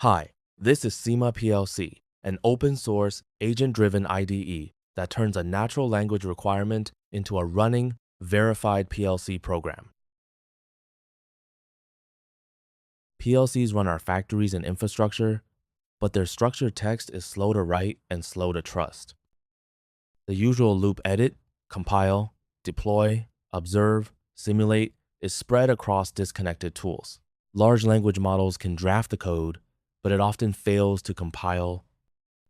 Hi, this is SemaPLC, an open-source, agent-driven IDE that turns a natural language requirement into a running, verified PLC program. PLCs run our factories and infrastructure, but their structured text is slow to write and slow to trust. The usual loop edit, compile, deploy, observe, simulate is spread across disconnected tools. Large language models can draft the code, but it often fails to compile,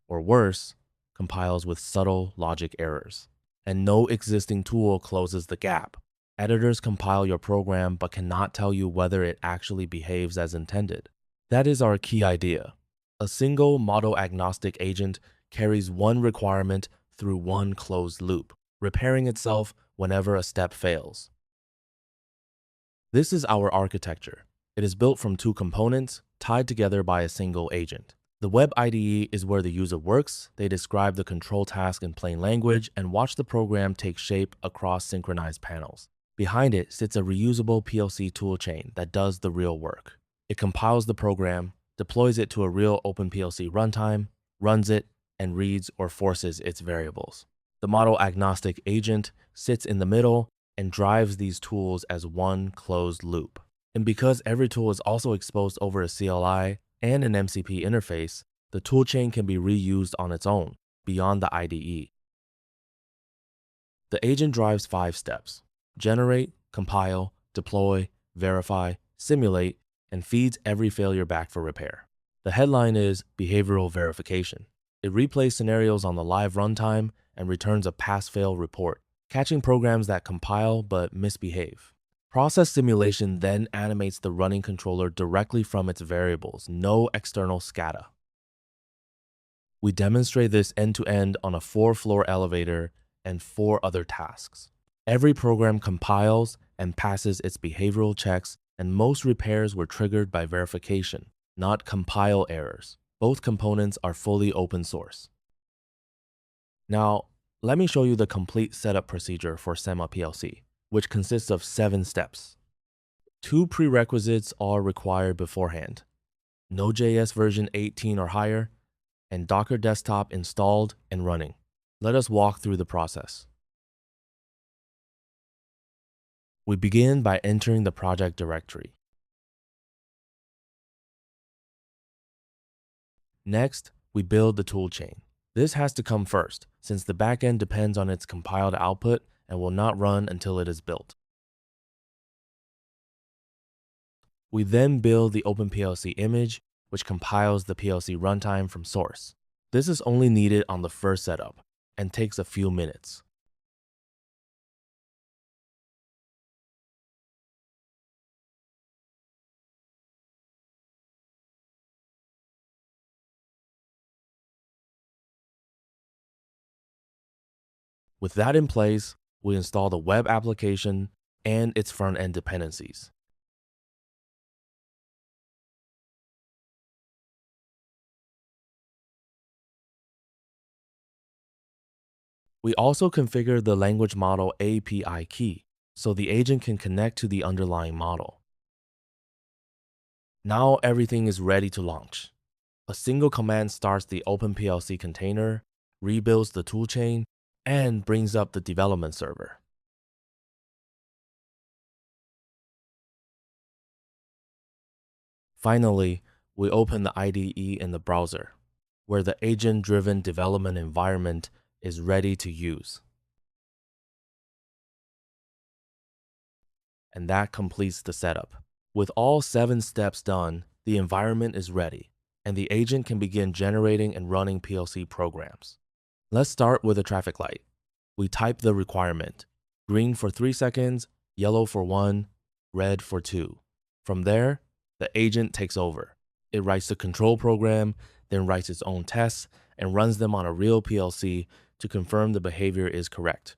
or worse, compiles with subtle logic errors. And no existing tool closes the gap. Editors compile your program but cannot tell you whether it actually behaves as intended. That is our key idea. A single model-agnostic agent carries one requirement through one closed loop, repairing itself whenever a step fails. This is our architecture. It is built from two components, tied together by a single agent. The web IDE is where the user works. They describe the control task in plain language and watch the program take shape across synchronized panels. Behind it sits a reusable PLC toolchain that does the real work. It compiles the program, deploys it to a real OpenPLC runtime, runs it, and reads or forces its variables. The model-agnostic agent sits in the middle and drives these tools as one closed loop. And because every tool is also exposed over a CLI and an MCP interface, the toolchain can be reused on its own, beyond the IDE. The agent drives 5 steps: generate, compile, deploy, verify, simulate, and feeds every failure back for repair. The headline is behavioral verification. It replays scenarios on the live runtime and returns a pass-fail report, catching programs that compile but misbehave. Process simulation then animates the running controller directly from its variables, no external SCADA. We demonstrate this end-to-end on a 4-floor elevator and 4 other tasks. Every program compiles and passes its behavioral checks, and most repairs were triggered by verification, not compile errors. Both components are fully open source. Now, let me show you the complete setup procedure for SemaPLC, which consists of 7 steps. 2 prerequisites are required beforehand: Node.js version 18 or higher, and Docker Desktop installed and running. Let us walk through the process. We begin by entering the project directory. Next, we build the toolchain. This has to come first, since the backend depends on its compiled output and will not run until it is built. We then build the OpenPLC image, which compiles the PLC runtime from source. This is only needed on the first setup and takes a few minutes. With that in place, we install the web application and its front-end dependencies. We also configure the language model API key, so the agent can connect to the underlying model. Now everything is ready to launch. A single command starts the OpenPLC container, rebuilds the toolchain, and brings up the development server. Finally, we open the IDE in the browser, where the agent-driven development environment is ready to use. And that completes the setup. With all 7 steps done, the environment is ready, and the agent can begin generating and running PLC programs. Let's start with a traffic light. We type the requirement: green for 3 seconds, yellow for 1, red for 2. From there, the agent takes over. It writes the control program, then writes its own tests, and runs them on a real PLC to confirm the behavior is correct.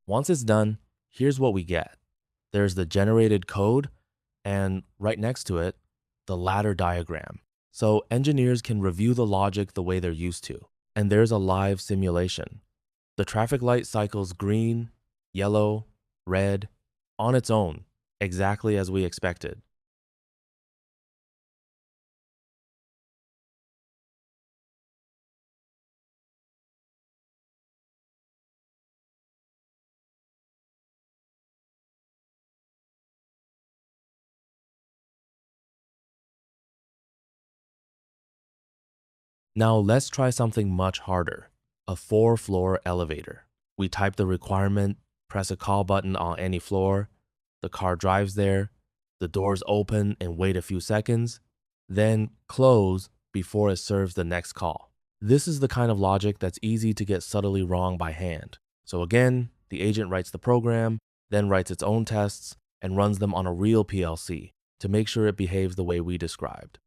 Once it's done, here's what we get. There's the generated code, and right next to it, the ladder diagram. So engineers can review the logic the way they're used to. And there's a live simulation. The traffic light cycles green, yellow, red, on its own, exactly as we expected. Now let's try something much harder, a 4-floor elevator. We type the requirement, press a call button on any floor, the car drives there, the doors open and wait a few seconds, then close before it serves the next call. This is the kind of logic that's easy to get subtly wrong by hand. So again, the agent writes the program, then writes its own tests, and runs them on a real PLC to make sure it behaves the way we described.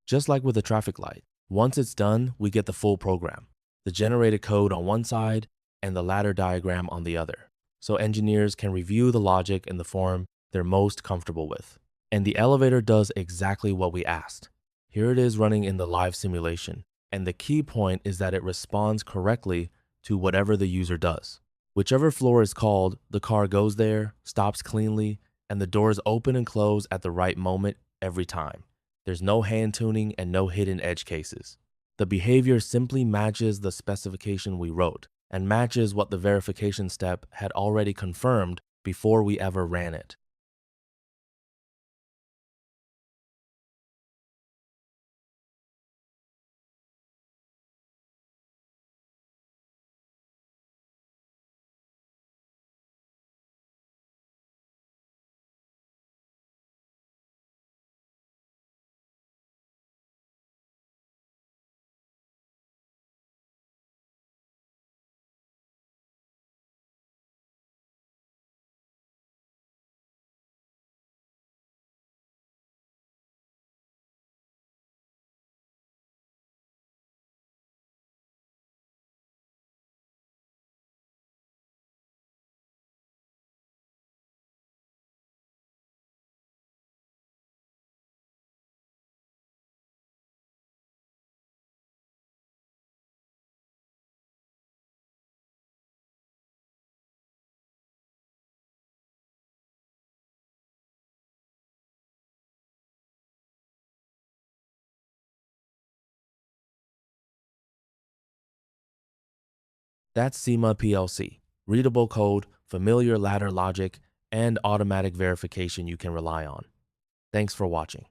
Just like with a traffic light, once it's done, we get the full program, the generated code on one side and the ladder diagram on the other. So engineers can review the logic in the form they're most comfortable with. And the elevator does exactly what we asked. Here it is running in the live simulation. And the key point is that it responds correctly to whatever the user does. Whichever floor is called, the car goes there, stops cleanly, and the doors open and close at the right moment every time. There's no hand tuning and no hidden edge cases. The behavior simply matches the specification we wrote and matches what the verification step had already confirmed before we ever ran it. That's SemaPLC, readable code, familiar ladder logic, and automatic verification you can rely on. Thanks for watching.